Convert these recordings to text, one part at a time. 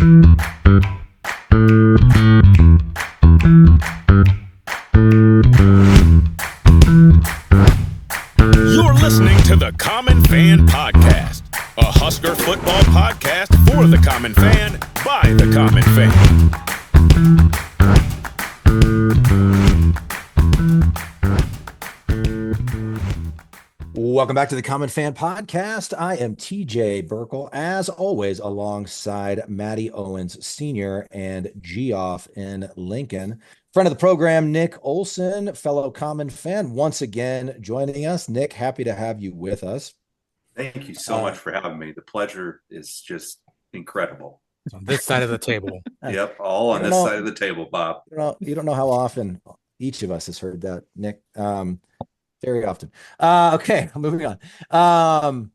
You're listening to the Common Fan Podcast, a Husker football podcast for the common fan, by the common fan. Welcome back to the Common Fan Podcast. I am TJ Burkle, as always, alongside Matty Owens Sr. and Geoff in Lincoln. Friend of the program, Nick Olson, fellow Common Fan, once again joining us. Nick, happy to have you with us. Thank you so much for having me. The pleasure is just incredible. On this side of the table. Yep, all on this side of the table, Bob. You don't know how often each of us has heard that, Nick. Very often. Okay, moving on.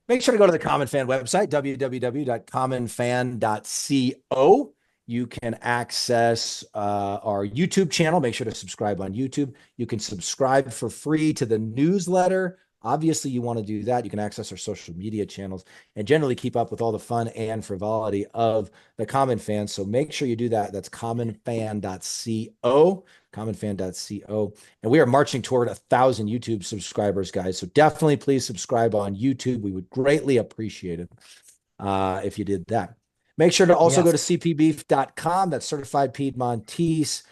Make sure to go to the Common Fan website, www.commonfan.co. You can access our YouTube channel. Make sure to subscribe on YouTube. You can subscribe for free to the newsletter. Obviously, you want to do that. You can access our social media channels and generally keep up with all the fun and frivolity of the Common Fan. So make sure you do that. That's commonfan.co, commonfan.co. And we are marching toward 1,000 YouTube subscribers, guys. So definitely please subscribe on YouTube. We would greatly appreciate it if you did that. Make sure to also go to cpbeef.com. That's certified Piedmontese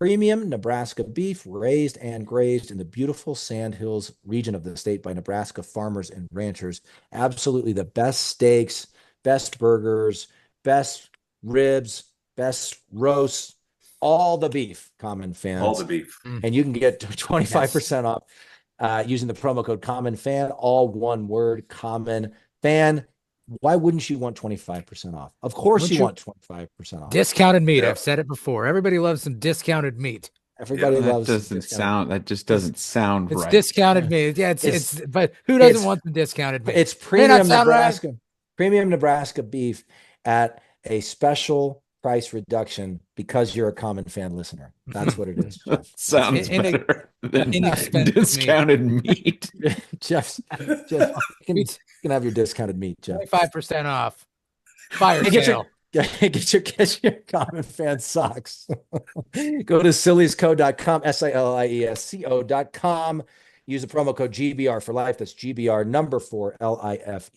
premium Nebraska beef, raised and grazed in the beautiful Sandhills region of the state by Nebraska farmers and ranchers. Absolutely the best steaks, best burgers, best ribs, best roasts, all the beef, Common Fans. All the beef. And you can get 25% off using the promo code Common Fan, all one word, Common Fan. Why wouldn't you want 25% off? Of course you want 25% off. Discounted meat. Yeah. I've said it before. Everybody loves some discounted meat. Everybody loves that just doesn't sound right. It's discounted meat. Yeah, it's but who doesn't want the discounted meat? It's premium Nebraska, premium Nebraska beef at a special price reduction because you're a Common Fan listener. That's what it is. Sounds better than discounted meat. Jeff, you can have your discounted meat, Jeff. 25% off. Fire sale. Get your Common Fan socks. Go to siliesco.com, SILIESCO.com. Use the promo code GBR for life. That's GBR number 4 LIFE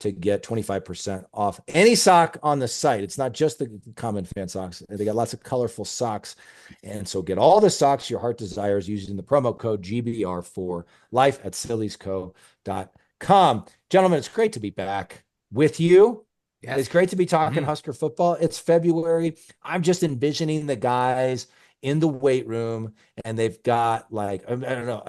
to get 25% off any sock on the site. It's not just the Common Fan socks. They got lots of colorful socks. And so get all the socks your heart desires using the promo code GBR for life at siliesco.com. Gentlemen, it's great to be back with you. Yes. It's great to be talking Husker football. It's February. I'm just envisioning the guys in the weight room, and they've got I don't know.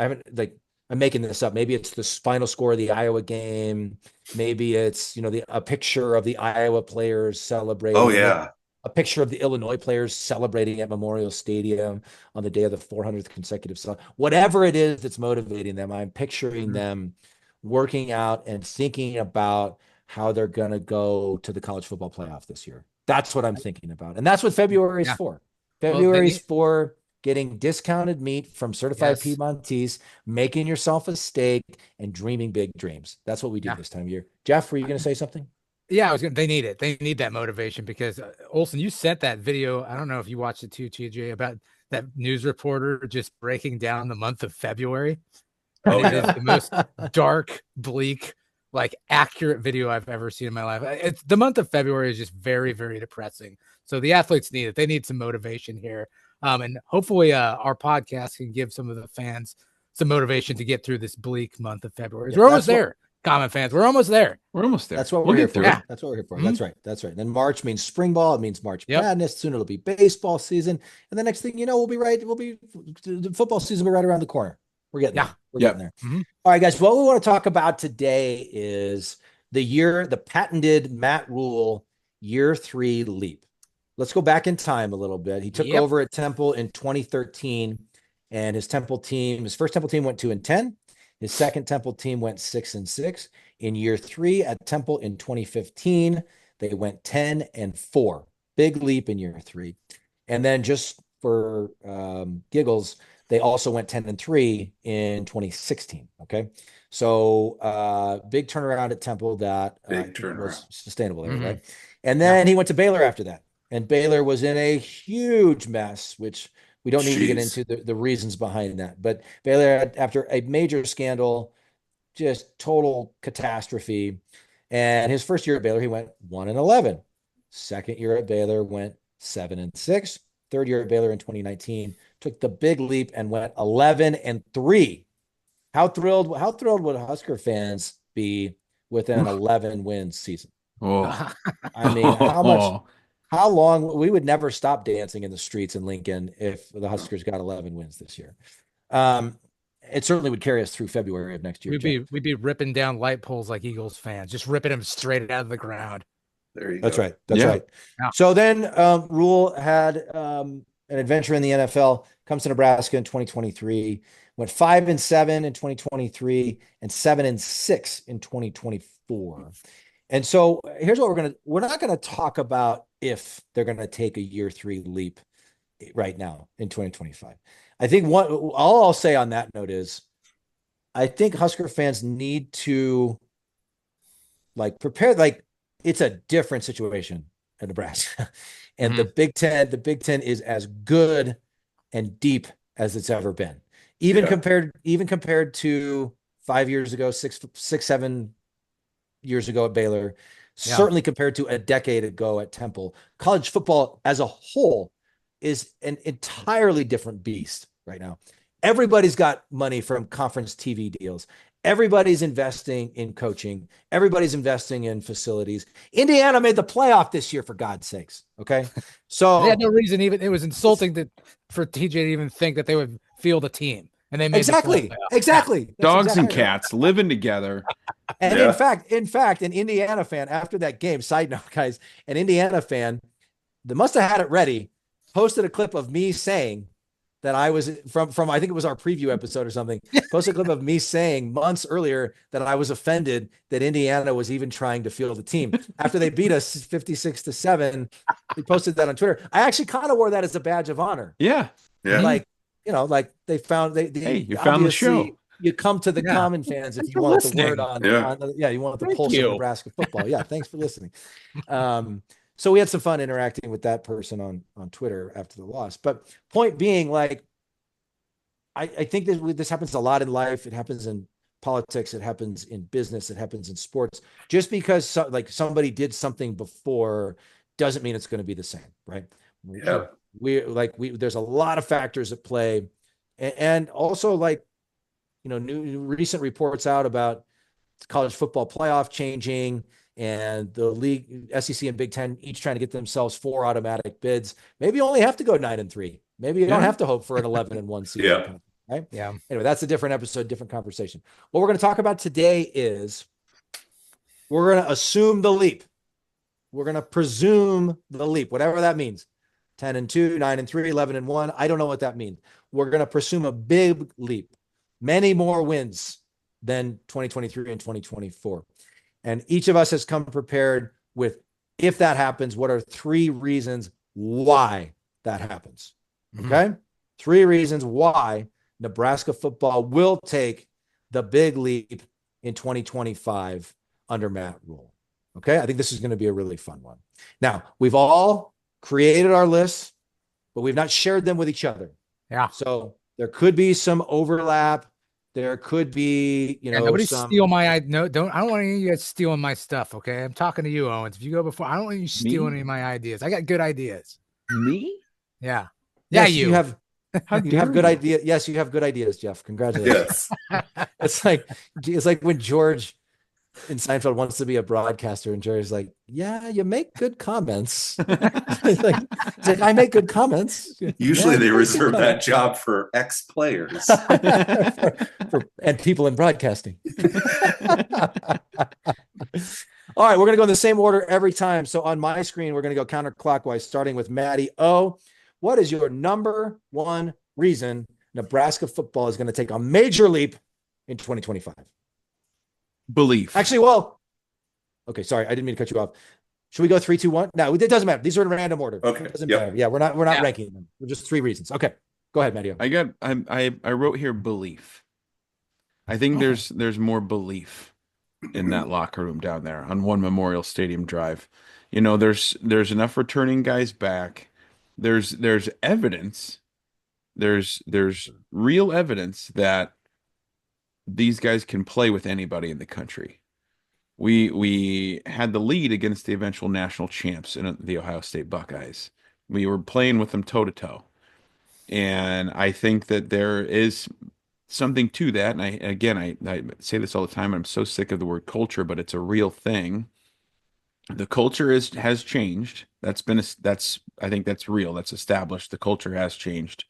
I'm making this up. Maybe it's the final score of the Iowa game. Maybe it's, a picture of the Iowa players celebrating. Oh yeah. A picture of the Illinois players celebrating at Memorial Stadium on the day of the 400th consecutive song. Whatever it is that's motivating them, I'm picturing them working out and thinking about how they're going to go to the college football playoff this year. That's what I'm thinking about. And that's what February is for. February is for getting discounted meat from certified Piedmontese, making yourself a steak, and dreaming big dreams. That's what we do this time of year. Jeff, were you going to say something? Yeah, they need it. They need that motivation because Olson, you sent that video. I don't know if you watched it too, TJ, about that news reporter just breaking down the month of February. Oh, it is the most dark, bleak, accurate video I've ever seen in my life. It's the month of February is just very, very depressing. So the athletes need it. They need some motivation here. And hopefully our podcast can give some of the fans some motivation to get through this bleak month of February. We're almost there. Common Fans, we're almost there. That's what we're here for. Yeah. That's what we're here for. That's right. And then March means spring ball. It means March Madness. Soon it'll be baseball season. And the next thing you know, the football season will be right around the corner. We're getting there. We're getting there. All right, guys. What we want to talk about today is the patented Matt Rhule year 3 leap. Let's go back in time a little bit. He took over at Temple in 2013, and his first Temple team went 2-10. His second Temple team went 6-6. In year 3 at Temple in 2015, they went 10-4. Big leap in year 3. And then just for giggles, they also went 10-3 in 2016. Okay. So big turnaround at Temple that was sustainable there, right? And then he went to Baylor after that. And Baylor was in a huge mess, which we don't need to get into the reasons behind that. But Baylor, after a major scandal, just total catastrophe. And his first year at Baylor, he went 1-11. Second year at Baylor, went 7-6. Third year at Baylor in 2019, took the big leap and went 11-3. How thrilled would Husker fans be with an 11-win season? Oh. I mean, how long we would never stop dancing in the streets in Lincoln if the Huskers got 11 wins this year. It certainly would carry us through February of next year. We'd be ripping down light poles like Eagles fans, just ripping them straight out of the ground. There you go. That's right. That's right. Yeah. So then Rhule had an adventure in the NFL, comes to Nebraska in 2023, went 5-7 in 2023 and 7-6 in 2024. And so here's what we're not going to talk about if they're going to take a year 3 leap right now in 2025. I think all I'll say on that note is I think Husker fans need to prepare, it's a different situation in Nebraska. And the Big Ten is as good and deep as it's ever been. Even compared to 5 years ago, 7 years ago at Baylor, certainly compared to a decade ago at Temple. College football as a whole is an entirely different beast right now. Everybody's got money from conference TV deals. Everybody's investing in coaching. Everybody's investing in facilities. Indiana made the playoff this year, for God's sakes. Okay. So they had no reason, even it was insulting for TJ to even think that they would field a team. And they made exactly. Dogs exactly and cats living together. And in fact, an Indiana fan after that game, side note, guys, an Indiana fan that must have had it ready, posted a clip of me saying that I was from I think it was our preview episode or something, posted a clip of me saying months earlier that I was offended that Indiana was even trying to field the team after they beat us 56-7. We posted that on Twitter. I actually kind of wore that as a badge of honor. Yeah. They found you found the show. You come to the Common fans if you want the word on you want the pulse of Nebraska football. Yeah, thanks for listening. So we had some fun interacting with that person on Twitter after the loss. But point being, I think this happens a lot in life. It happens in politics. It happens in business. It happens in sports. Just because somebody did something before doesn't mean it's going to be the same, right? Yeah. There's a lot of factors at play, and also new recent reports out about college football playoff changing and the league, SEC and Big Ten, each trying to get themselves 4 automatic bids. Maybe you only have to go 9-3. Maybe you don't have to hope for an 11-1 season. Yeah. Right. Yeah. Anyway, that's a different episode, different conversation. What we're going to talk about today is we're going to assume the leap. We're going to presume the leap, whatever that means. 10-2, 9-3, 11-1. I don't know what that means. We're going to presume a big leap, many more wins than 2023 and 2024. And each of us has come prepared with, if that happens, what are 3 reasons why that happens? Okay. 3 reasons why Nebraska football will take the big leap in 2025 under Matt Rhule. Okay. I think this is going to be a really fun one. Now, we've all created our lists, but we've not shared them with each other. Yeah. So there could be some overlap. There could be, nobody steal my no. I don't want any of you guys stealing my stuff. Okay, I'm talking to you, Owens. If you go before, I don't want you stealing any of my ideas. I got good ideas. Me? Yeah. Yes, you have good ideas. Yes, you have good ideas, Jeff. Congratulations. Yes. It's like when George in Seinfeld wants to be a broadcaster, and Jerry's like, "Yeah, you make good comments." It's like, I make good comments. Usually, they reserve that job for ex-players and people in broadcasting. All right, we're gonna go in the same order every time. So on my screen, we're gonna go counterclockwise, starting with Maddie O. What is your number 1 reason Nebraska football is going to take a major leap in 2025? Belief. Actually, okay, sorry, I didn't mean to cut you off. Should we go 3, 2, 1? No, it doesn't matter. These are in random order. Okay. It doesn't matter. Yeah, we're not ranking them. We're just 3 reasons. Okay, go ahead, Matteo. I wrote here belief. I think there's more belief in that locker room down there on One Memorial Stadium Drive. There's enough returning guys back. There's evidence. There's real evidence that these guys can play with anybody in the country. We had the lead against the eventual national champs in the Ohio State Buckeyes. We were playing with them toe to toe. And I think that there is something to that. And I say this all the time. I'm so sick of the word culture, but it's a real thing. The culture has changed. I think that's real. That's established. The culture has changed.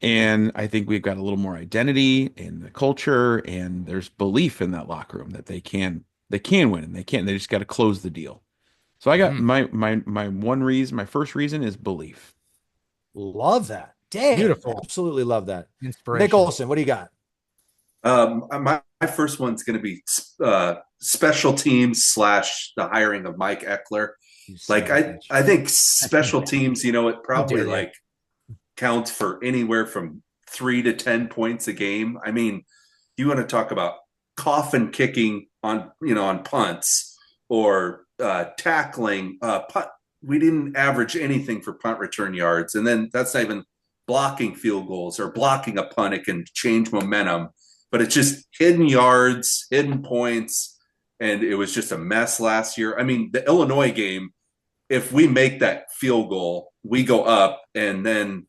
And I think we've got a little more identity in the culture, and there's belief in that locker room that they can win, and they just got to close the deal. So I got my first reason is belief. Love that. Dang, beautiful. Absolutely love that. Inspiration. Nick Olson, what do you got? My first one's going to be special teams / the hiring of Mike Ekeler. I think special teams, it probably counts for anywhere from 3 to 10 points a game. I mean, you want to talk about coffin kicking on punts or tackling punt. We didn't average anything for punt return yards. And then that's not even blocking field goals or blocking a punt. It can change momentum, but it's just hidden yards, hidden points. And it was just a mess last year. I mean, the Illinois game, if we make that field goal, we go up, and then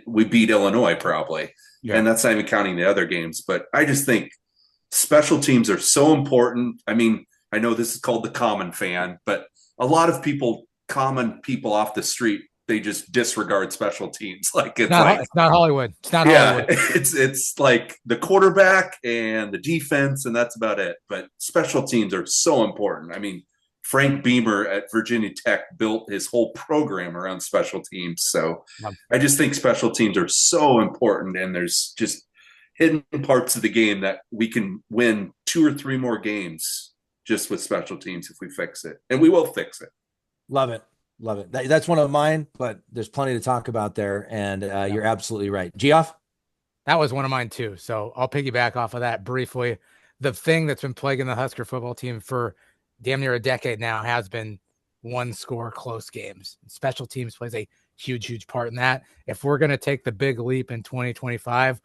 we beat Illinois probably. Yeah. And that's not even counting the other games. But I just think special teams are so important. I mean, I know this is called the common fan, but a lot of common people off the street, they just disregard special teams. It's not Hollywood. It's not Hollywood. It's like the quarterback and the defense, and that's about it. But special teams are so important. I mean, Frank Beamer at Virginia Tech built his whole program around special teams. So I just think special teams are so important, and there's just hidden parts of the game that we can win 2 or 3 more games just with special teams if we fix it. And we will fix it. Love it. Love it. That's one of mine, but there's plenty to talk about there. And you're absolutely right. Geoff? That was one of mine too. So I'll piggyback off of that briefly. The thing that's been plaguing the Husker football team for damn near a decade now has been one-score close games. Special teams plays a huge, huge part in that. If we're going to take the big leap in 2025,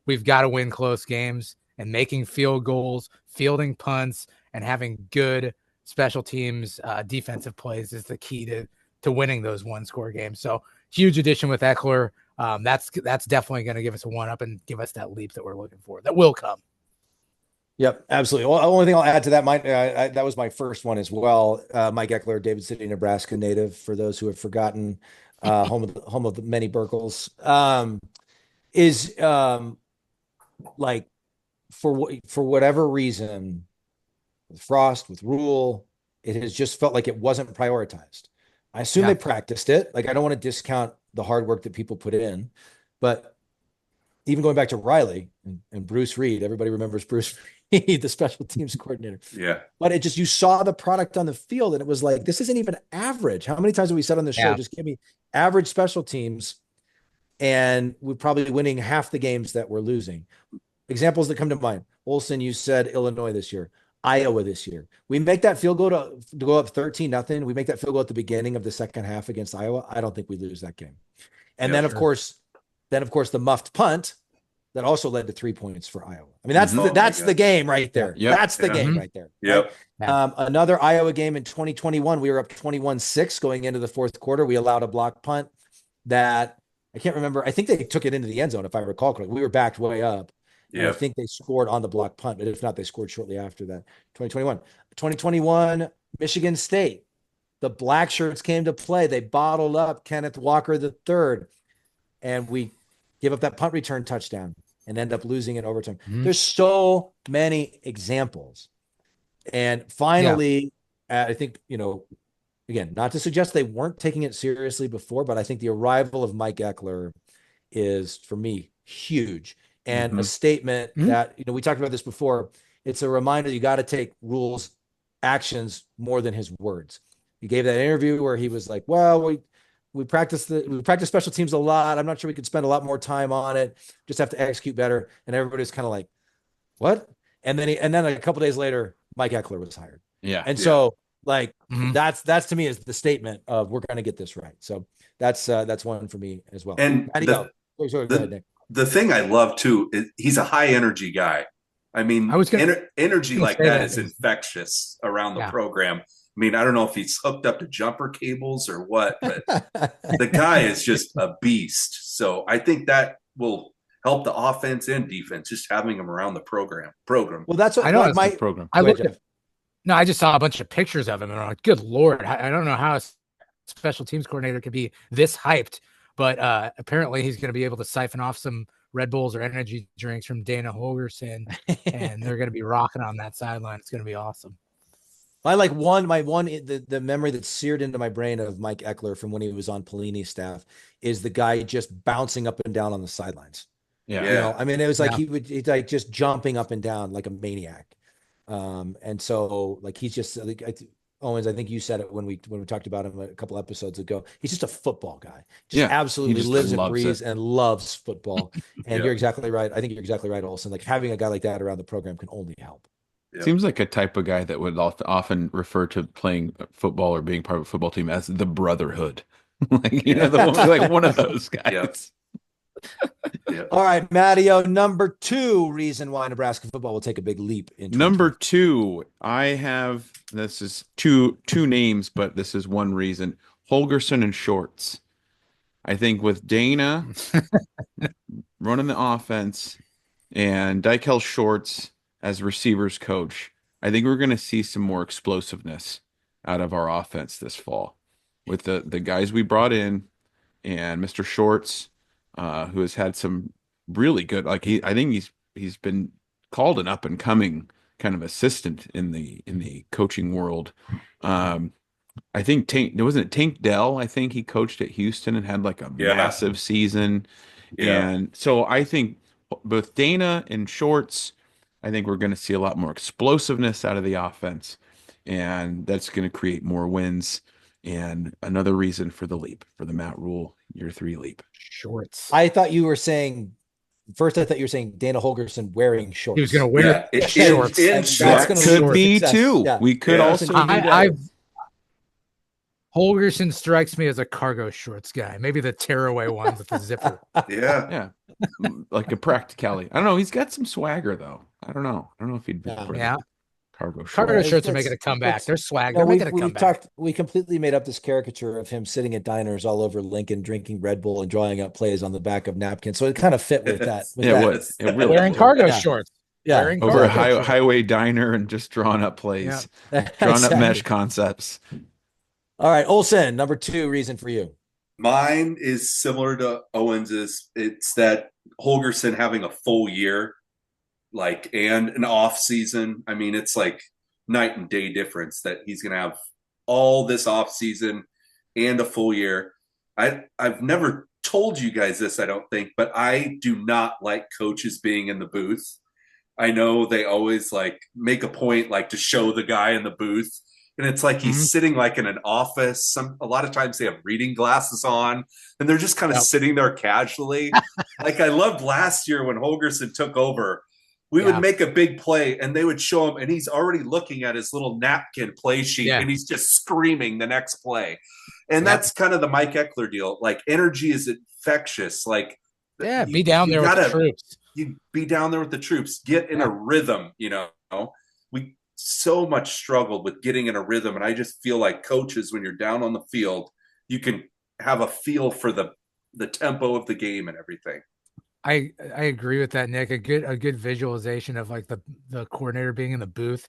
we've got to win close games, and making field goals, fielding punts, and having good special teams defensive plays is the key to winning those one-score games. So huge addition with Ekeler. That's definitely going to give us a one-up and give us that leap that we're looking for. That will come. Yep, absolutely. Well, the only thing I'll add to that, that was my first one as well. Mike Ekeler, David City, Nebraska native, for those who have forgotten, home of the many Burkles, is for whatever reason, with Frost, with Rhule, it has just felt like it wasn't prioritized. I assume they practiced it. I don't want to discount the hard work that people put in, but even going back to Riley and Bruce Reed, everybody remembers Bruce Reed, the special teams coordinator. Yeah. But you saw the product on the field, and it was like, this isn't even average. How many times have we said on the show, just give me average special teams, and we're probably winning half the games that we're losing. Examples that come to mind. Olson, you said Illinois this year. Iowa this year. We make that field goal to go up 13-0. We make that field goal at the beginning of the second half against Iowa. I don't think we lose that game. And then, of course, the muffed punt that also led to 3 points for Iowa. I mean, that's the game right there. Yep. That's the game right there. Yep. Right? Another Iowa game in 2021, we were up 21-6 going into the fourth quarter. We allowed a block punt that I can't remember. I think they took it into the end zone, if I recall correctly. We were backed way up. Yeah. I think they scored on the block punt, but if not, they scored shortly after that. 2021, Michigan State. The Blackshirts came to play. They bottled up Kenneth Walker III, and we give up that punt return touchdown and end up losing in overtime. Mm-hmm. There's so many examples. And finally, I think, again, not to suggest they weren't taking it seriously before, but I think the arrival of Mike Ekeler is, for me, huge. And a statement that, we talked about this before. It's a reminder you got to take Rhule's actions more than his words. He gave that interview where he was like, well, we practice special teams a lot. I'm not sure we could spend a lot more time on it. Just have to execute better. And everybody's kind of like, what? And then a couple days later, Mike Ekeler was hired. Yeah. And so like that's to me is the statement of we're going to get this right. So that's one for me as well. And go ahead, Nick. The thing I love too is he's a high energy guy. I mean, energy like that is infectious around the program. I mean, I don't know if he's hooked up to jumper cables or what, but the guy is just a beast. So I think that will help the offense and defense, just having him around the program. Well, that's what I know. Like my program. I just saw a bunch of pictures of him, and I'm like, good Lord, I don't know how a special teams coordinator could be this hyped, but apparently he's going to be able to siphon off some Red Bulls or energy drinks from Dana Holgorsen, and they're going to be rocking on that sideline. It's going to be awesome. The memory that's seared into my brain of Mike Ekeler from when he was on Pelini's staff is the guy just bouncing up and down on the sidelines. Yeah. You know, I mean, it was like he's like just jumping up and down like a maniac. And so like he's just like Owens, I think you said it when we talked about him a couple episodes ago. He's just a football guy. Absolutely lives and breathes and loves football. And you're exactly right. I think you're exactly right, Olsen. Like having a guy like that around the program can only help. Seems like a type of guy that would often refer to playing football or being part of a football team as the brotherhood. Like, like one of those guys. All right, Matteo, number 2 reason why Nebraska football will take a big leap in number 2. I have, this is two names, but this is one reason. Holgorsen and Shorts. I think with Dana running the offense and Dykel Shorts as receivers coach, I think we're going to see some more explosiveness out of our offense this fall with the guys we brought in and Mr. Shorts, who has had some really good, I think he's been called an up and coming kind of assistant in the coaching world. I think Tank Dell, I think he coached at Houston and had like a massive season. And so I think both Dana and Shorts, I think we're going to see a lot more explosiveness out of the offense, and that's going to create more wins. And another reason for the leap, for the Matt Rhule year 3 leap. Shorts. I thought you were saying Dana Holgorsen wearing shorts. He was going to wear shorts. That could be too. Yeah. We could also. Holgorsen strikes me as a cargo shorts guy. Maybe the tearaway ones with the zipper. Yeah. Like a practicality. I don't know. He's got some swagger though. I don't know if he'd be cargo shorts. Cargo shorts are making a comeback. They're swag. They're making a comeback. We completely made up this caricature of him sitting at diners all over Lincoln, drinking Red Bull and drawing up plays on the back of napkins. So it kind of fit with that. It really wearing cargo shorts. Yeah, over a highway diner and just drawing up plays, drawing up mesh concepts. All right, Olsen, number 2 reason for you. Mine is similar to Owens's. It's that Holgorsen having a full year, and an off season. I mean, it's like night and day difference that he's going to have all this off season and a full year. I've never told you guys this, I don't think, but I do not like coaches being in the booth. I know they always make a point to show the guy in the booth. And it's like he's sitting in an office. A lot of times they have reading glasses on, and they're just kind of sitting there casually. I loved last year when Holgorsen took over. We would make a big play, and they would show him, and he's already looking at his little napkin play sheet, and he's just screaming the next play. And that's kind of the Mike Ekeler deal. Energy is infectious. Be down there with the troops. You be down there with the troops. Get in a rhythm. We so much struggled with getting in a rhythm, and I just feel like coaches, when you're down on the field, you can have a feel for the tempo of the game and everything. I agree with that, Nick. A good visualization of the coordinator being in the booth.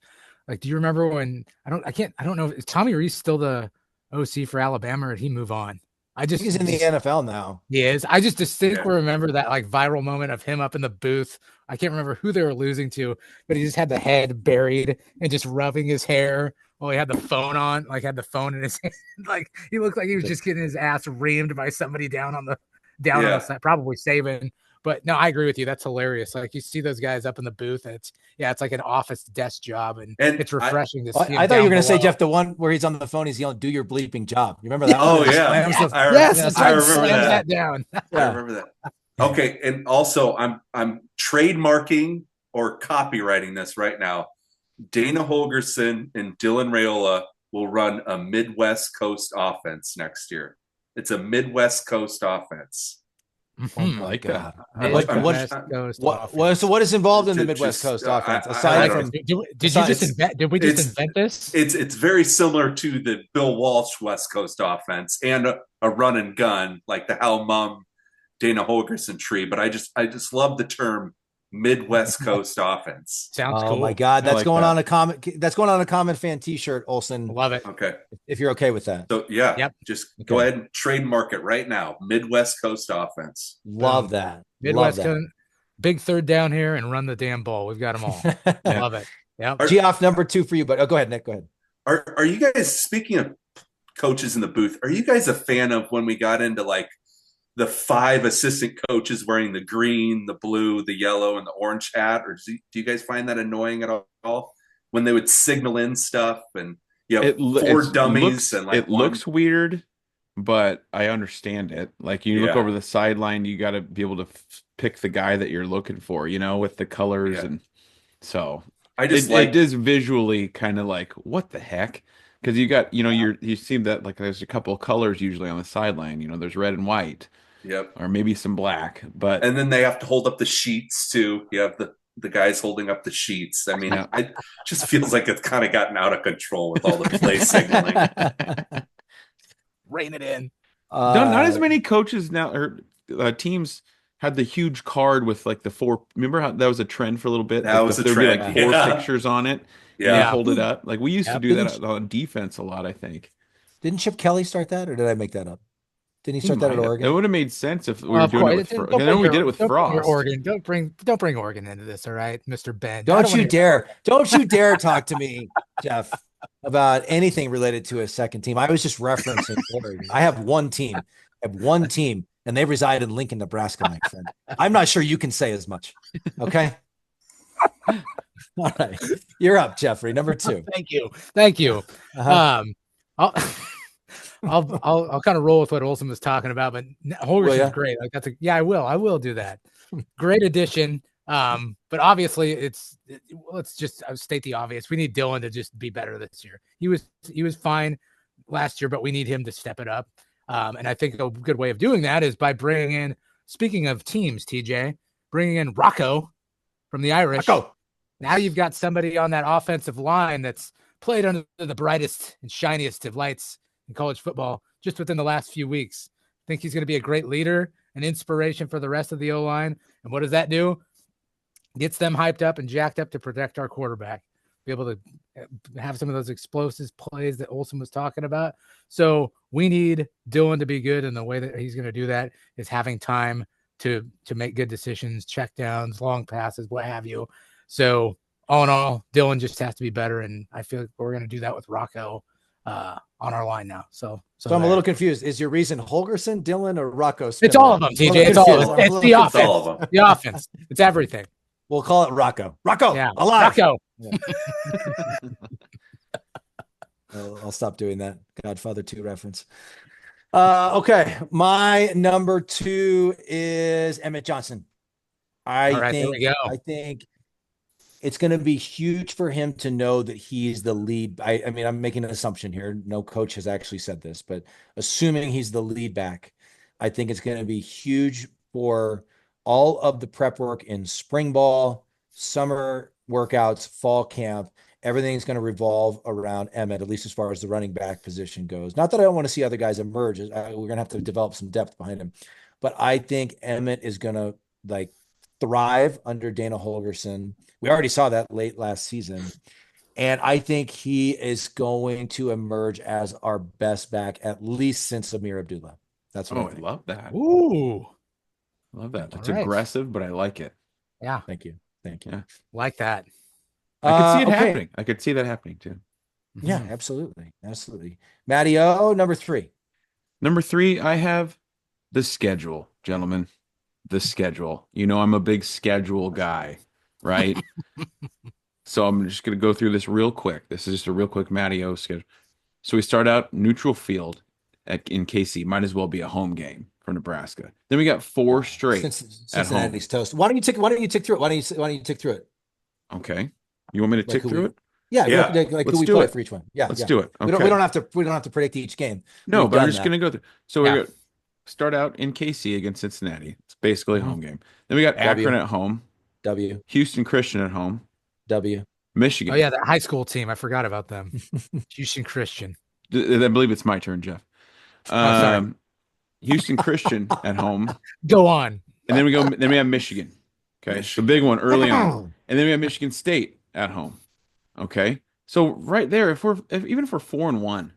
Do you remember when I don't know, is Tommy Rees still the OC for Alabama, or did he move on? He's in the NFL now. He is. I just distinctly remember that viral moment of him up in the booth. I can't remember who they were losing to, but he just had the head buried and just rubbing his hair while he had the phone on, had the phone in his hand. He looked like he was just getting his ass reamed by somebody down on the side, probably saving. But no, I agree with you. That's hilarious. You see those guys up in the booth, and it's like an office desk job, and it's refreshing to see. I thought you were going to say, Jeff, the one where he's on the phone, he's yelling, "Do your bleeping job." You remember that? Oh yeah, I remember that down. I remember that. Okay, and also I'm trademarking or copywriting this right now. Dana Holgorsen and Dylan Raiola will run a Midwest Coast offense next year. It's a Midwest Coast offense. Oh my like God. What so what is involved in the Midwest Coast offense? Aside from did we just invent this? It's very similar to the Bill Walsh West Coast offense and a run and gun like the Hal Mum Dana Holgorsen tree. But I just love the term Midwest Coast offense. Sounds cool. Oh my God, that's going on a Common Fan T-shirt, Olsen. Love it. Okay, if you're okay with that. So go ahead and trademark it right now. Midwest Coast offense. Love that. Midwest Coast, big third down here and run the damn ball. We've got them all. Love it. Yeah. Geoff, number 2 for you, but go ahead, Nick. Go ahead. Are you guys, speaking of coaches in the booth, are you guys a fan of when we got into like the 5 assistant coaches wearing the green, the blue, the yellow, and the orange hat? Or do you guys find that annoying at all when they would signal in stuff and 4 dummies and like looks weird, but I understand it. Like you look over the sideline, you got to be able to pick the guy that you're looking for, with the colors, and so it is visually kind of like, what the heck? Because you got you see that like there's a couple of colors usually on the sideline. There's red and white. Yep. Or maybe some black, and then they have to hold up the sheets too. You have the guys holding up the sheets. I mean, it just feels like it's kind of gotten out of control with all the play signaling. Rein it in. Not as many coaches now or teams had the huge card with like the 4. Remember how that was a trend for a little bit? That was a trend. Like 4 pictures on it. Yeah, hold it up. Like we used to do that on defense a lot. I think. Didn't Chip Kelly start that, or did I make that up? Didn't he start that at Oregon? It would have made sense if we were doing it with Frost. I know we did it with Frost. Oregon. Don't bring Oregon into this, all right, Mr. Ben. Don't you dare talk to me, Jeff, about anything related to a second team. I was just referencing Oregon. I have one team. And they reside in Lincoln, Nebraska, my friend. I'm not sure you can say as much. Okay. All right. You're up, Jeffrey. Number 2. Thank you. I'll kind of roll with what Olsen was talking about, but Holgorsen's great. Like I will do that. Great addition. But obviously let's just state the obvious. We need Dylan to just be better this year. He was fine last year, but we need him to step it up. And I think a good way of doing that is by bringing in, speaking of teams, TJ, bringing in Rocco from the Irish. Now you've got somebody on that offensive line that's played under the brightest and shiniest of lights in college football just within the last few weeks. I think he's going to be a great leader and inspiration for the rest of the O-line. And what does that do? Gets them hyped up and jacked up to protect our quarterback, be able to have some of those explosive plays that Olsen was talking about. So we need Dylan to be good, and the way that he's going to do that is having time to make good decisions, check downs, long passes, what have you. So all in all, Dylan just has to be better, and I feel like we're going to do that with Rocco on our line now. So I'm a little confused. Is your reason Holgorsen, Dylan, or Rocco? It's all of them, TJ. It's all of them. It's the offense. All of them. The offense. It's everything. We'll call it Rocco. Rocco. Yeah. Alive. Rocco. Yeah. I'll stop doing that. Godfather 2 reference. Okay. My number 2 is Emmett Johnson. I think it's going to be huge for him to know that he's the lead. I mean, I'm making an assumption here. No coach has actually said this, but assuming he's the lead back, I think it's going to be huge for all of the prep work in spring ball, summer workouts, fall camp. Everything's going to revolve around Emmett, at least as far as the running back position goes. Not that I don't want to see other guys emerge. We're going to have to develop some depth behind him. But I think Emmett is going to thrive under Dana Holgorsen. We already saw that late last season. And I think he is going to emerge as our best back, at least since Amir Abdullah. That's what I think. I love that. Ooh. Love that. It's aggressive, but I like it. Yeah. Thank you. Yeah. Like that. I could see it happening. I could see that happening too. Yeah, absolutely. Matty O, number 3. Number 3, I have the schedule, gentlemen. The schedule. I'm a big schedule guy, right? So I'm just going to go through this real quick. This is just a real quick Matty O schedule. So we start out neutral field in KC. Might as well be a home game for Nebraska. Then we got 4 straight. Cincinnati's toast. Why don't you tick through it? Okay. You want me to tick through it? Yeah. Like who we play for each one. Yeah. Let's do it. Okay. We don't have to predict each game. No, but I'm just going to go through. So we got start out in KC against Cincinnati. It's basically a home game. Then we got Akron at home. W. Houston Christian at home. W. Michigan. Oh yeah, that high school team. I forgot about them. Houston Christian. I believe it's my turn, Jeff. Sorry. Houston Christian at home. Go on. And then we have Michigan. Okay. The big one early on. And then we have Michigan State at home. Okay. So right there, even if we're 4-1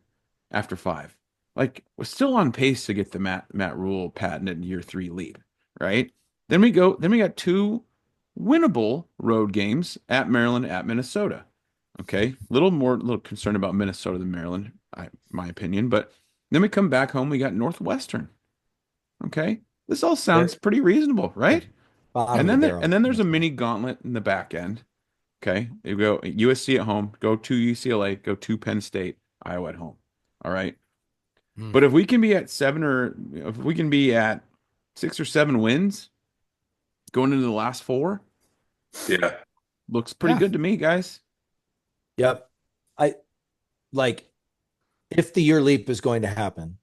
after 5, like we're still on pace to get the Matt Rhule patented year 3 lead, right? Then we got 2 winnable road games at Maryland, at Minnesota. Okay. Little concerned about Minnesota than Maryland, my opinion. But then we come back home, we got Northwestern. Okay. This all sounds pretty reasonable, right? And then there's a mini gauntlet in the back end. Okay. You go USC at home, go to UCLA, go to Penn State, Iowa at home. All right. But if we can be at 6 or 7 wins going into the last 4, looks pretty good to me, guys. Yep. If the year leap is going to happen,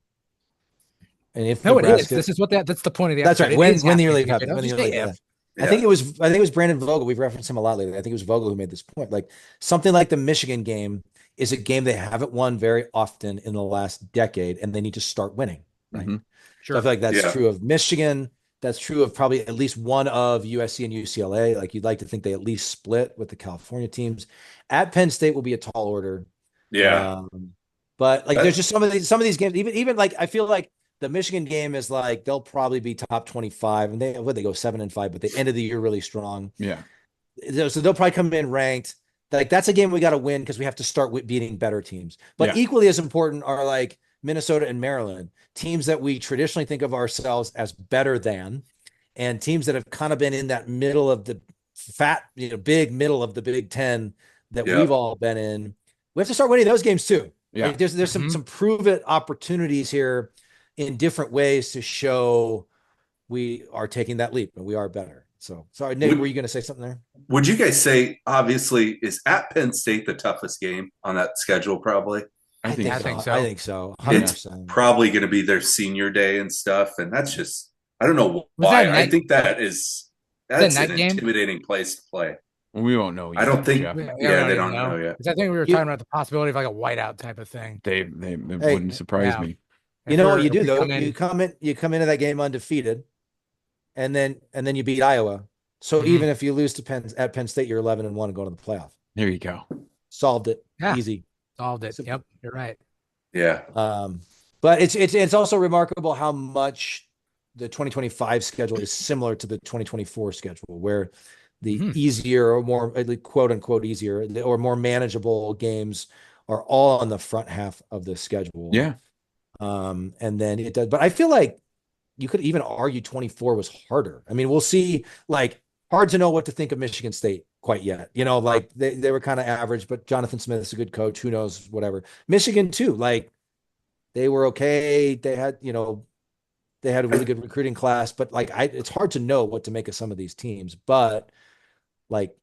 and if Nebraska, it is. That's the point of the episode. That's right. When the year leap happens. Yeah. I think it was Brandon Vogel. We've referenced him a lot lately. I think it was Vogel who made this point. Like something like the Michigan game is a game they haven't won very often in the last decade, and they need to start winning. Right. Mm-hmm. Sure. So I feel like that's true of Michigan. That's true of probably at least one of USC and UCLA. Like you'd like to think they at least split with the California teams. At Penn State will be a tall order. Yeah. But like there's just some of these games, even like I feel like the Michigan game is like they'll probably be top 25 and they go 7-5, but they ended the year really strong. Yeah. So they'll probably come in ranked. Like that's a game we got to win because we have to start with beating better teams. But equally as important are like Minnesota and Maryland, teams that we traditionally think of ourselves as better than, and teams that have kind of been in that middle of the big middle of the Big Ten that we've all been in. We have to start winning those games too. Yeah. Like there's some prove it opportunities here in different ways to show we are taking that leap and we are better. So sorry, Nick, were you going to say something there? Would you guys say, obviously, is at Penn State the toughest game on that schedule? Probably. I think so. 100%. It's probably going to be their senior day and stuff. And that's just, I don't know why. I think that's an intimidating place to play. We won't know yet. I don't think. They don't know yet. I think we were talking about the possibility of like a whiteout type of thing. They wouldn't surprise me. You know what you do though? You come into that game undefeated, and then you beat Iowa. So even if you lose to Penn State, you're 11-1 and go to the playoff. There you go. Solved it. Easy. Solved it. Yep, you're right. Yeah. But it's also remarkable how much the 2025 schedule is similar to the 2024 schedule, where the easier or more quote unquote easier or more manageable games are all on the front half of the schedule. Yeah. And then it does, but I feel like you could even argue 24 was harder. I mean, we'll see. Like, hard to know what to think of Michigan State quite yet. You know, like they were kind of average, but Jonathan Smith is a good coach. Who knows? Whatever. Michigan too. Like they were okay. They had a really good recruiting class, but like it's hard to know what to make of some of these teams. But like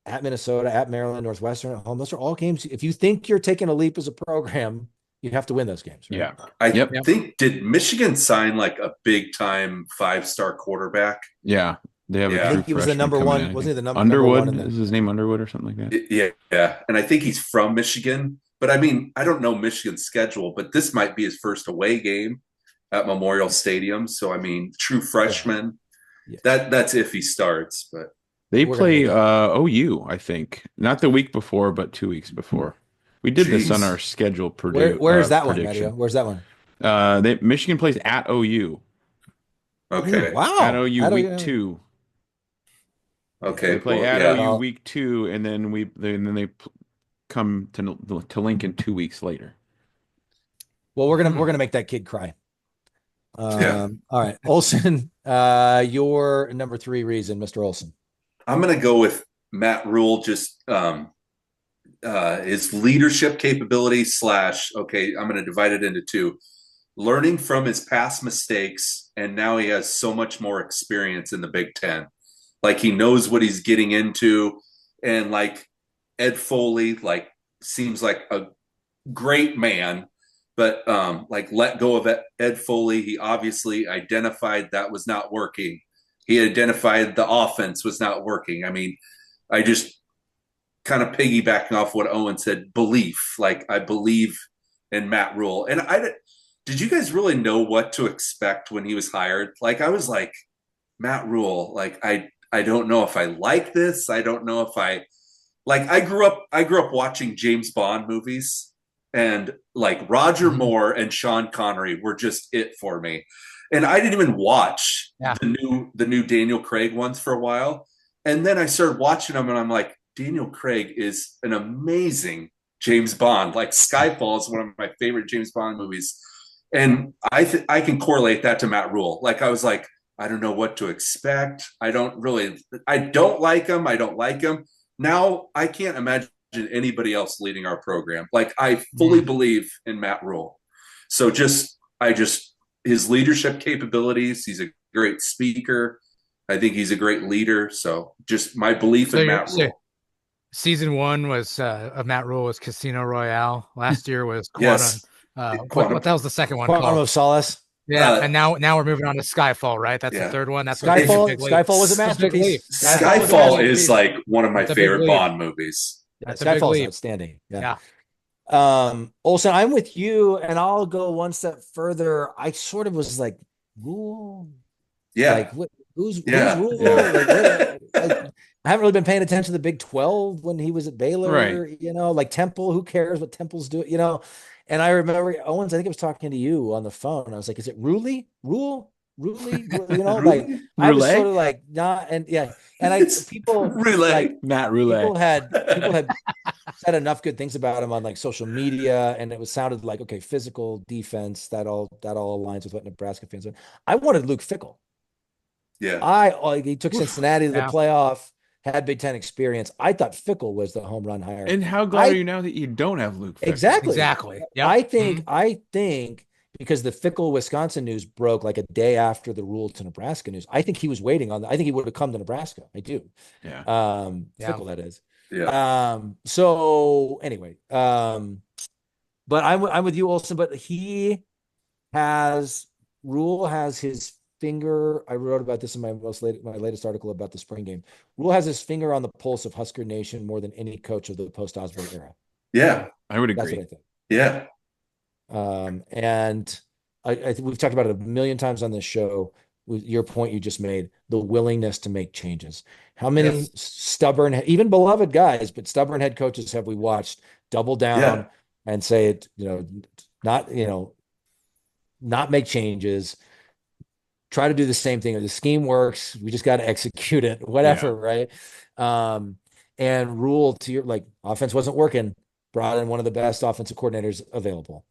at Minnesota, at Maryland, Northwestern, at home, those are all games. If you think you're taking a leap as a program, you have to win those games. Right? Yeah. I think, did Michigan sign like a big time 5-star quarterback? Yeah. They have I think he was the number one. Wasn't he the number Underwood? Number one is his name Underwood or something like that? Yeah. And I think he's from Michigan. But I mean, I don't know Michigan's schedule, but this might be his first away game at Memorial Stadium. So, I mean, true freshman. Yeah. That's if he starts. But they play OU, I think. Not the week before, but 2 weeks before. We did this on our schedule prediction. Where's that one, Mario? Where's that one? Michigan plays at OU. Okay. Wow. At OU week 2. Okay. They play at OU week 2, and then they come to Lincoln 2 weeks later. Well, we're gonna make that kid cry. All right, Olsen, your number 3 reason, Mr. Olsen. I'm gonna go with Matt Rhule. Just his leadership capability / okay, I'm gonna divide it into 2. Learning from his past mistakes, and now he has so much more experience in the Big Ten. Like he knows what he's getting into. And like Ed Foley, like seems like a great man, but like let go of Ed Foley. He obviously identified that was not working. He identified the offense was not working. I mean, I just kind of piggybacking off what Owen said, belief. Like I believe in Matt Rhule. And did you guys really know what to expect when he was hired? Like I was like, Matt Rhule, like I don't know if I like this. I don't know if I grew up watching James Bond movies, and like Roger Moore and Sean Connery were just it for me. And I didn't even watch the new Daniel Craig ones for a while. And then I started watching them and I'm like, Daniel Craig is an amazing James Bond. Like Skyfall is one of my favorite James Bond movies. And I can correlate that to Matt Rhule. Like I was like, I don't know what to expect. I don't like him. I don't like him. Now I can't imagine anybody else leading our program. Like I fully believe in Matt Rhule. So his leadership capabilities, he's a great speaker. I think he's a great leader. So just my belief in Matt Rhule. Season 1 was of Matt Rhule was Casino Royale. Last year was Quantum. What the hell's the second one? Quantum of Solace. Yeah, and now we're moving on to Skyfall, right? That's the third one. That's Skyfall. Skyfall was a masterpiece. Skyfall is like one of my favorite Bond movies. Skyfall is outstanding. Yeah. Olsen, I'm with you, and I'll go one step further. I sort of was like, Rhule. Yeah. Like who's Rhule? Yeah. Like, I haven't really been paying attention to the Big 12 when he was at Baylor. Right. You know, like Temple. Who cares what Temple's doing? You know. And I remember Owens, I think I was talking to you on the phone. I was like, is it Rhule? You know, like I was sort of like, not, and yeah. And people like Matt Rhule. People had said enough good things about him on like social media, and it was sounded like, okay, physical defense, that all aligns with what Nebraska fans are. I wanted Luke Fickell. Yeah. He took Cincinnati to the playoff. Had Big Ten experience. I thought Fickell was the home run hire. And how glad are you now that you don't have Luke Fickell? Exactly. Yep. I think because the Fickell Wisconsin news broke like a day after the Rhule to Nebraska news, I think he was waiting on that. I think he would have come to Nebraska. I do. Yeah. Fickell, that is. Yeah. So anyway, but I'm with you, Olsen. But Rhule has his finger. I wrote about this in my latest article about the spring game. Rhule has his finger on the pulse of Husker Nation more than any coach of the post-Osborne era. Yeah, I would agree. That's what I think. Yeah. And we've talked about it a million times on this show. With your point you just made, the willingness to make changes. How many stubborn, even beloved guys, but stubborn head coaches have we watched double down and say it, not make changes, try to do the same thing. The scheme works. We just got to execute it, whatever. Right. And Rhule, to your, like, offense wasn't working, brought in one of the best offensive coordinators available.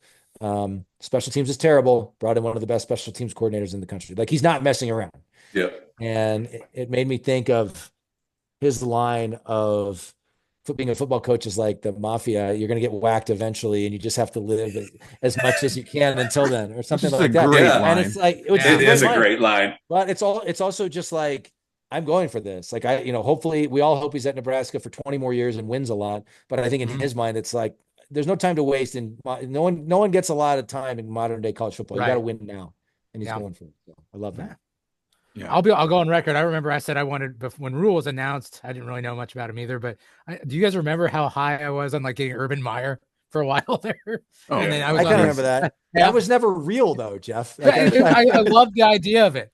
Special teams is terrible, brought in one of the best special teams coordinators in the country. Like, he's not messing around. Yeah. And it made me think of his line of being a football coach is like the mafia. You're going to get whacked eventually, and you just have to live as much as you can until then, or something like that. Great line. And it's like, it is a great line, but it's also just like, I'm going for this. Like, hopefully we all hope he's at Nebraska for 20 more years and wins a lot. But I think in his mind, it's like, there's no time to waste, and no one gets a lot of time in modern day college football. You got to win now, and he's going for it. So I love that. Yeah, I'll go on record. I remember I said I wanted, when Rhule was announced, I didn't really know much about him either. But do you guys remember how high I was on like getting Urban Meyer for a while there? Oh, and then I kind of remember that. That was never real though, Jeff. Like, I love the idea of it.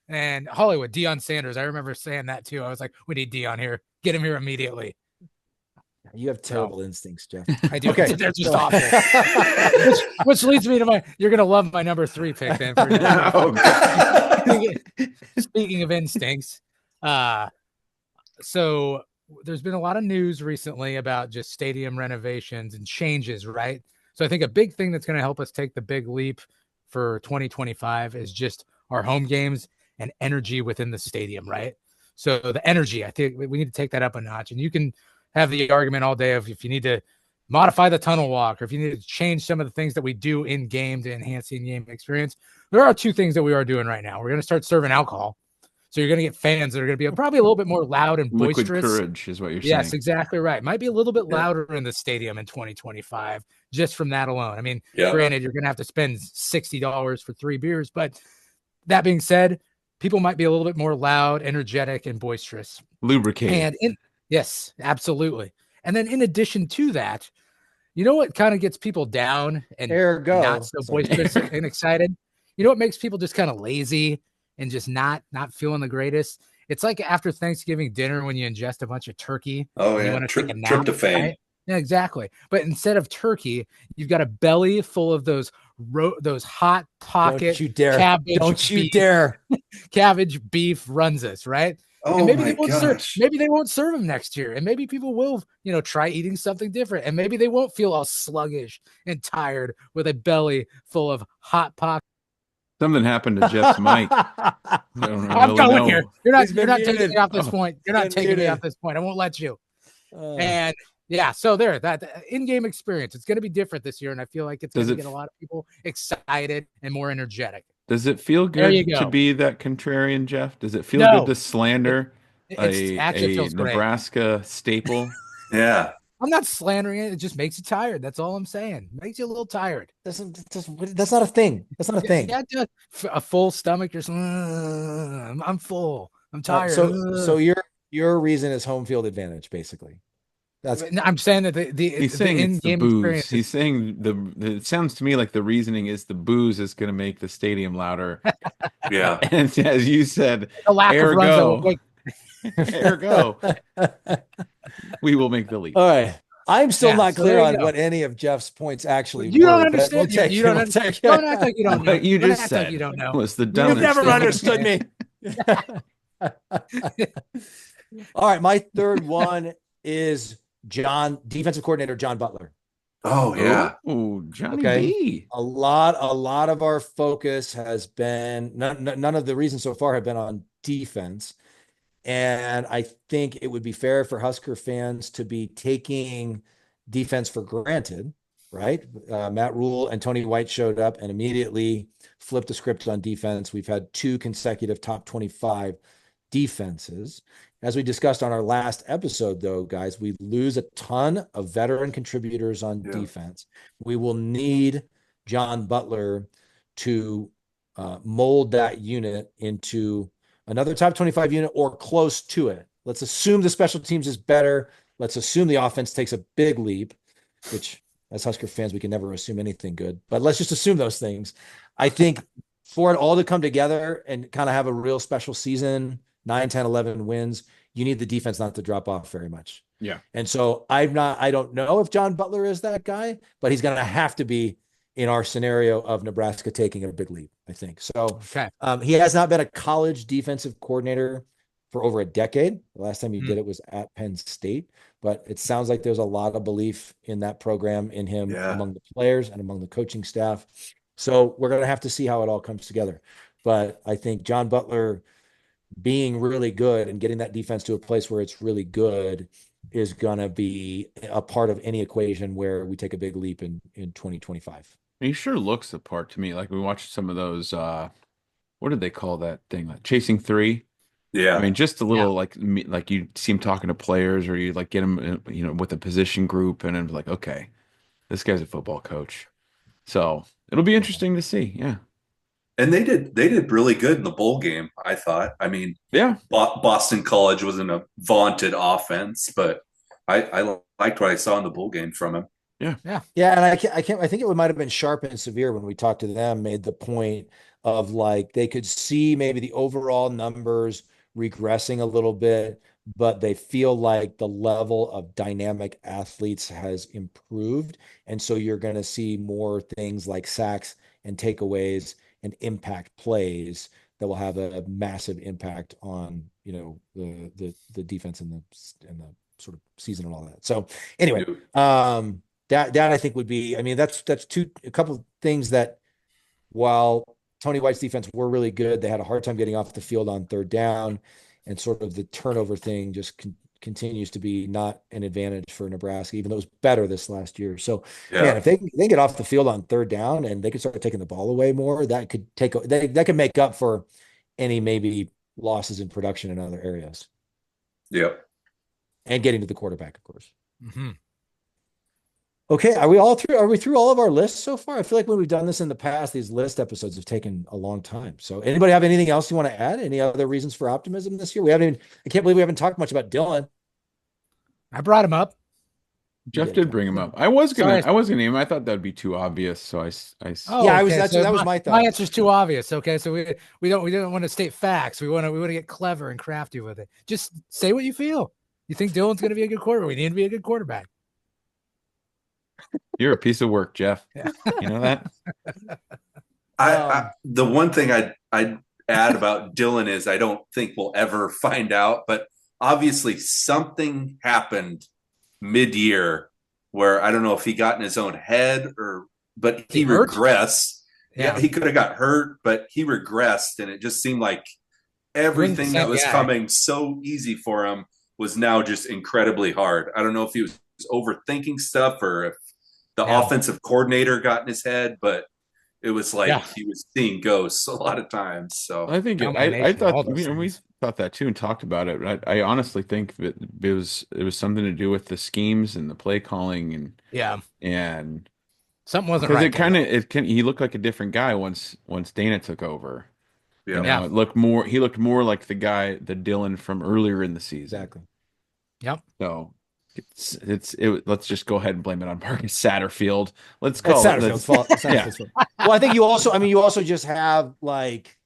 And Hollywood, Deion Sanders. I remember saying that too. I was like, we need Deion here. Get him here immediately. You have terrible instincts, Jeff. I do. Okay. They're just awful. which leads me to you're going to love my number 3 pick then. Speaking of instincts. So there's been a lot of news recently about just stadium renovations and changes, right? So I think a big thing that's going to help us take the big leap for 2025 is just our home games and energy within the stadium, right? So the energy, I think we need to take that up a notch. And you can have the argument all day of if you need to modify the tunnel walk or if you need to change some of the things that we do in game to enhance the in-game experience. There are 2 things that we are doing right now. We're going to start serving alcohol. So you're going to get fans that are going to be probably a little bit more loud and boisterous. Liquid courage is what you're saying. Yes, exactly right. Might be a little bit louder in the stadium in 2025 just from that alone. I mean, granted, you're going to have to spend $60 for 3 beers, but that being said, people might be a little bit more loud, energetic, and boisterous. Lubricated. And yes, absolutely. And then in addition to that, you know what kind of gets people down and not so boisterous and excited? You know what makes people just kind of lazy and just not feeling the greatest? It's like after Thanksgiving dinner when you ingest a bunch of turkey. Oh, and yeah. You want to take a nap, Tryptophan. right? Yeah, exactly. But instead of turkey, you've got a belly full of those hot pocket. Don't you dare. Cabbage Don't you beef, dare. Cabbage beef runzas, right? Oh, and maybe my gosh. maybe they won't serve them next year. And maybe people will, try eating something different. And maybe they won't feel all sluggish and tired with a belly full of hot pocket. Something happened to Jeff's mic. I'm going here. You're not taking me off this point. You're not taking me off this point. I won't let you. And yeah, so that in-game experience, it's going to be different this year. And I feel like it's going to get a lot of people excited and more energetic. Does it feel good to be that contrarian, Jeff? Does it feel good to slander a Nebraska staple? Yeah. I'm not slandering it. It just makes you tired. That's all I'm saying. Makes you a little tired. That's not a thing. That's not a thing. Yeah, a full stomach. You're I'm full. I'm tired. So your reason is home field advantage, basically. I'm saying that he's saying in-game it's the booze. experience. He's saying it sounds to me like the reasoning is the booze is going to make the stadium louder. Yeah. And as you said, the lack of runs. Ergo, we will make the leap. All right. I'm still not clear on what any of Jeff's points actually you were. Don't understand. You don't understand. Don't act like you don't know. What you just said you don't know. was the dumbest. You've never understood me. All right. My third one is defensive coordinator John Butler. Oh, yeah. Oh, Johnny B. A lot of our focus has been none of the reasons so far have been on defense. And I think it would be fair for Husker fans to be taking defense for granted, right? Matt Rhule and Tony White showed up and immediately flipped the script on defense. We've had 2 consecutive top 25 defenses. As we discussed on our last episode, though, guys, we lose a ton of veteran contributors on defense. We will need John Butler to mold that unit into another top 25 unit or close to it. Let's assume the special teams is better. Let's assume the offense takes a big leap, which as Husker fans, we can never assume anything good, but let's just assume those things. I think for it all to come together and kind of have a real special season, 9, 10, 11 wins, you need the defense not to drop off very much. Yeah. And so I don't know if John Butler is that guy, but he's going to have to be in our scenario of Nebraska taking a big leap, I think. So he has not been a college defensive coordinator for over a decade. The last time he did it was at Penn State, but it sounds like there's a lot of belief in that program in him among the players and among the coaching staff. So we're going to have to see how it all comes together. But I think John Butler being really good and getting that defense to a place where it's really good is going to be a part of any equation where we take a big leap in 2025. He sure looks the part to me. Like we watched some of those, what did they call that thing? Like Chasing 3. Yeah. I mean, just a little like you see him talking to players or you like get him, with a position group and it's like, okay, this guy's a football coach. So it'll be interesting to see. Yeah. And they did really good in the bowl game, I thought. I mean, Boston College wasn't a vaunted offense, but I liked what I saw in the bowl game from him. Yeah. And I think it might have been Sharp and Severe when we talked to them, made the point of like they could see maybe the overall numbers regressing a little bit, but they feel like the level of dynamic athletes has improved. And so you're going to see more things like sacks and takeaways and impact plays that will have a massive impact on, the defense and the sort of season and all that. So anyway, that I think would be, I mean, that's a couple of things that while Tony White's defense were really good, they had a hard time getting off the field on third down, and sort of the turnover thing just continues to be not an advantage for Nebraska, even though it was better this last year. So man, if they get off the field on third down and they could start taking the ball away more, that could make up for any maybe losses in production in other areas. Yep. And getting to the quarterback, of course. Mm-hmm. Okay, are we through all of our lists so far? I feel like when we've done this in the past, these list episodes have taken a long time. So anybody have anything else you want to add? Any other reasons for optimism this year? I can't believe we haven't talked much about Dylan. I brought him up. Jeff did bring him up. I was gonna name him. I thought that'd be too obvious. So that was my thought. My answer's too obvious. Okay. So we don't want to state facts. We want to get clever and crafty with it. Just say what you feel. You think Dylan's going to be a good quarterback? We need to be a good quarterback. You're a piece of work, Jeff. Yeah. You know that? The one thing I'd add about Dylan is I don't think we'll ever find out, but obviously something happened mid-year where I don't know if he got in his own head but he regressed. Yeah, he could have got hurt, but he regressed, and it just seemed like everything that was coming so easy for him was now just incredibly hard. I don't know if he was overthinking stuff or if the offensive coordinator got in his head, but it was like he was seeing ghosts a lot of times. So I think I thought we thought that too and talked about it. I honestly think that it was something to do with the schemes and the play calling and something wasn't right. Because he looked like a different guy once Dana took over. Yeah, he looked more like the Dylan from earlier in the season. Exactly. Yep. So let's just go ahead and blame it on Marcus Satterfield. Let's call it Satterfield's fault. Well, I think you also just have like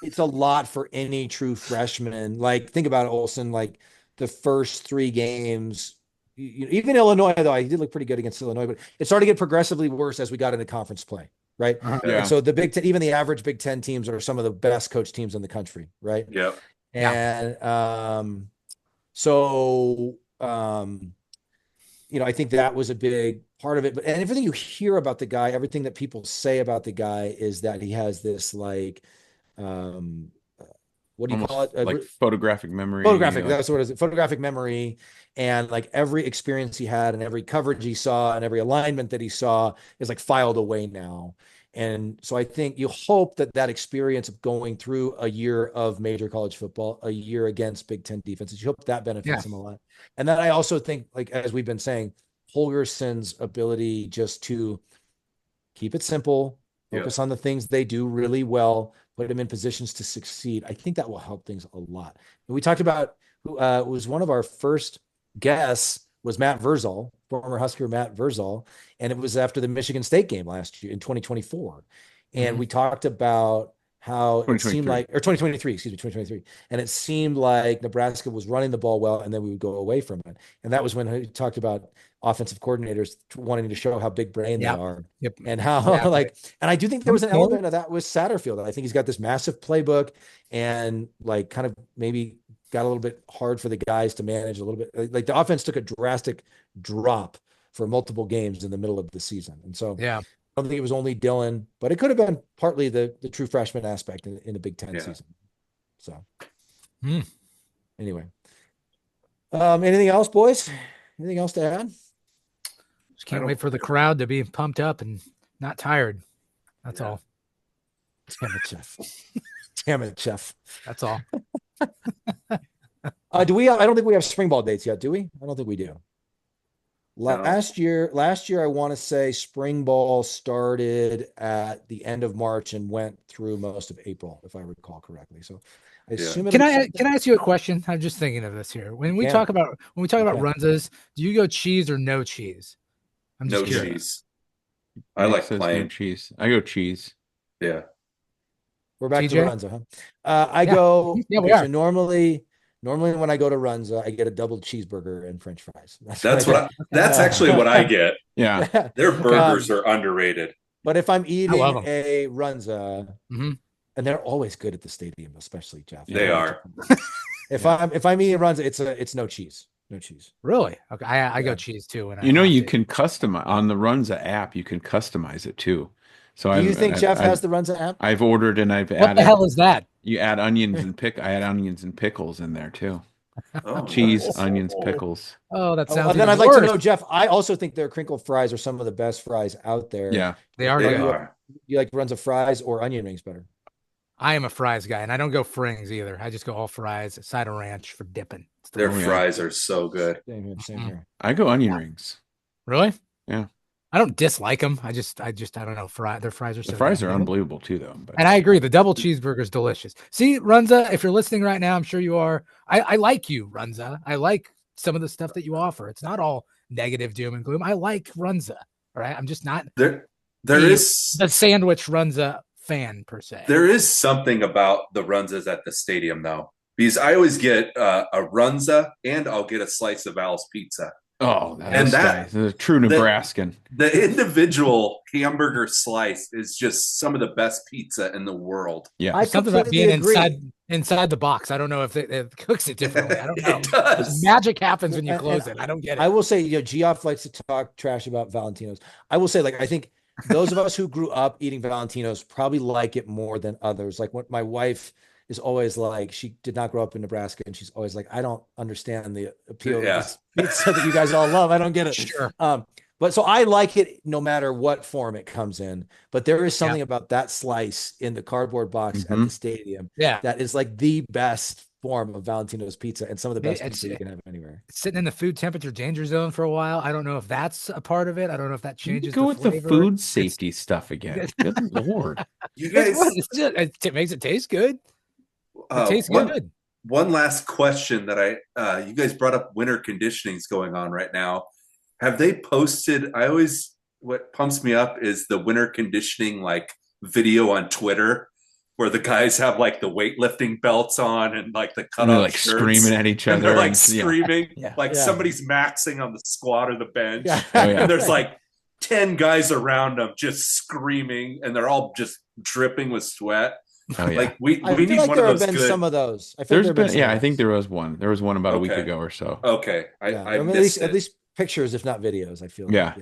it's a lot for any true freshman. Like think about it, Olsen. Like the first 3 games, even Illinois, though he did look pretty good against Illinois, but it started to get progressively worse as we got into conference play, right? Yeah. And so the Big Ten, even the average Big Ten teams are some of the best coached teams in the country, right? Yeah. And I think that was a big part of it. But everything you hear about the guy, everything that people say about the guy is that he has this like, what do you call it? Like photographic memory. That's what it is. Photographic memory. And like every experience he had and every coverage he saw and every alignment that he saw is like filed away now. And so I think you hope that experience of going through a year of major college football, a year against Big Ten defenses, you hope that benefits him a lot. And then I also think, like, as we've been saying, Holgorsen's ability just to keep it simple, focus on the things they do really well, put them in positions to succeed. I think that will help things a lot. And we talked about who was one of our first guests was Matt Rhule, former Husker Matt Rhule, and it was after the Michigan State game last year in 2024. And we talked about how it seemed like, or 2023, and it seemed like Nebraska was running the ball well, and then we would go away from it. And that was when he talked about offensive coordinators wanting to show how big brain they are, and how and I do think there was an element of that with Satterfield. I think he's got this massive playbook, and like kind of maybe got a little bit hard for the guys to manage a little bit. Like the offense took a drastic drop for multiple games in the middle of the season. And so I don't think it was only Dylan, but it could have been partly the true freshman aspect in the Big Ten season. So anyway, anything else, boys? Anything else to add? Just can't wait for the crowd to be pumped up and not tired. That's all. Damn it, Jeff. Damn it, Jeff. That's all. Do we? I don't think we have spring ball dates yet, do we? I don't think we do. Last year, I want to say spring ball started at the end of March and went through most of April, if I recall correctly. So, I assume. Can I ask you a question? I'm just thinking of this here. When we talk about runzas, do you go cheese or no cheese? I'm just curious. Cheese. I like plain no cheese. I go cheese. Yeah. We're back to Runza, huh? I go. Yeah, we are. So normally when I go to Runza, I get a double cheeseburger and French fries. That's actually what I get. Yeah. Their burgers are underrated. But if I'm eating a Runza, and they're always good at the stadium, especially Jeff. They are. If I'm eating Runza, it's no cheese. No cheese. Really? Okay. I go cheese too. When you can customize on the Runza app. You can customize it too. So do you think Jeff has the Runza app? I've ordered and I've added. What the hell is that? You add onions and I add onions and pickles in there too. Cheese, onions, pickles. Oh, that sounds. And then I'd like to know, Jeff. I also think their crinkle fries are some of the best fries out there. Yeah, they are. Do you like Runza fries or onion rings better? I am a fries guy, and I don't go frings either. I just go all fries, side of ranch for dipping. Their fries are so good. Same here. I go onion rings. Really? Yeah. I don't dislike them. I don't know. Their fries are so the fries good. are unbelievable too, though. But. And I agree. The double cheeseburger is delicious. See, Runza, if you're listening right now, I'm sure you are. I like you, Runza. I like some of the stuff that you offer. It's not all negative doom and gloom. I like Runza. All right. I'm just not there is the sandwich Runza fan per se. There is something about the Runzas at the stadium though, because I always get a Runza and I'll get a slice of Al's pizza. Oh, that's a true Nebraskan. The individual hamburger slice is just some of the best pizza in the world. Yeah, I something about being inside the box. I don't know if it cooks it differently. I don't know. It does. Magic happens when you close it. I don't get it. I will say, Geoff likes to talk trash about Valentino's. I will say, I think those of us who grew up eating Valentino's probably like it more than others. Like what my wife is always like, she did not grow up in Nebraska, and she's always like, I don't understand the appeal of this pizza that you guys all love. I don't get it. Sure. But so I like it no matter what form it comes in. But there is something about that slice in the cardboard box at the stadium that is like the best form of Valentino's pizza and some of the best pizza you can have anywhere. Sitting in the food temperature danger zone for a while. I don't know if that's a part of it. I don't know if that changes. Go with the food safety stuff again. Good Lord. You guys, it makes it taste good. It tastes good. One last question that you guys brought up winter conditioning's going on right now. Have they posted? What pumps me up is the winter conditioning video on Twitter where the guys have the weightlifting belts on and the cutoff shirts, screaming at each other. And they're screaming somebody's maxing on the squat or the bench. Yeah. And there's 10 guys around them just screaming and they're all just dripping with sweat. Oh, yeah. We need one of those. There have been some of those. I think there was one. There was one about a week ago or so. Okay, I missed at least pictures, if not videos. I feel. Yeah.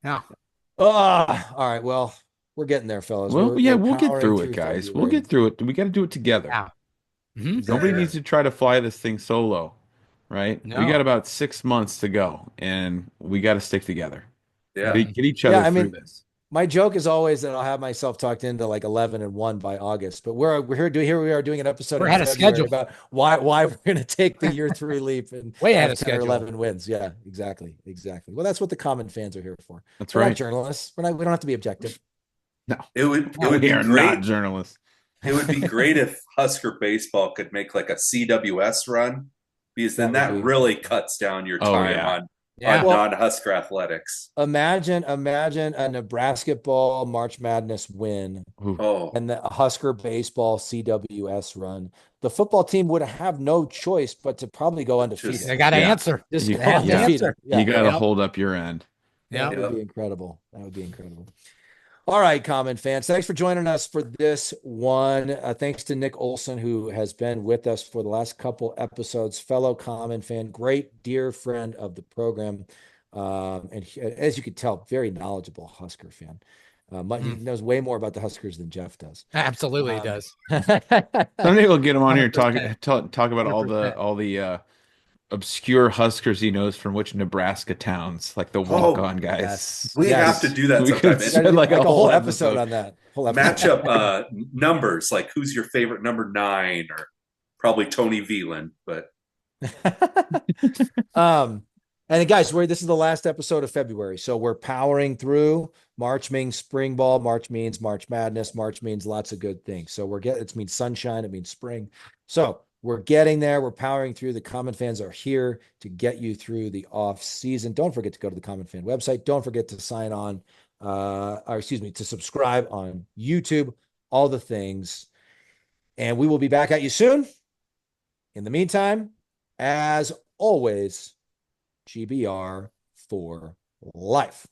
Oh, all right. Well, we're getting there, fellas. Well, we'll get through it, guys. February. We'll get through it. We got to do it together. Yeah. Mm-hmm. Nobody needs to try to fly this thing solo, right? No. We got about 6 months to go, and we got to stick together. Yeah. Get each other through this. My joke is always that I'll have myself talked into 11-1 by August, but we're here. We are doing an episode. We're ahead of schedule about why we're going to take the year 3 leap and way ahead of schedule. 11 wins. Yeah, exactly. Well, that's what the common fans are here for. That's we're right. Not journalists. We don't have to be objective. No, it would be great. Not journalists. It would be great if Husker baseball could make a CWS run, because then that really cuts down your time on non-Husker athletics. Imagine a Nebraska ball March Madness win and the Husker baseball CWS run. The football team would have no choice but to probably go undefeated. They got to answer. You got to hold up your end. Yeah, that would be incredible. All right, Common fans, thanks for joining us for this one. Thanks to Nick Olson, who has been with us for the last couple episodes, fellow Common fan, great dear friend of the program. And as you can tell, very knowledgeable Husker fan. He knows way more about the Huskers than Jeff does. Absolutely, he does. Someday we'll get him on here talk about all the obscure Huskers he knows from which Nebraska towns, like the walk-on guys. Yes. We have to do that sometime. Spend a whole episode on that. Matchup numbers, like who's your favorite number 9, or probably Tony Veland, but and guys, this is the last episode of February, so we're powering through. March means spring ball. March means March Madness. March means lots of good things. So it means sunshine. It means spring. So we're getting there. We're powering through. The Common Fans are here to get you through the off season. Don't forget to go to the Common Fan website. Don't forget to sign on, to subscribe on YouTube, all the things. And we will be back at you soon. In the meantime, as always, GBR for life.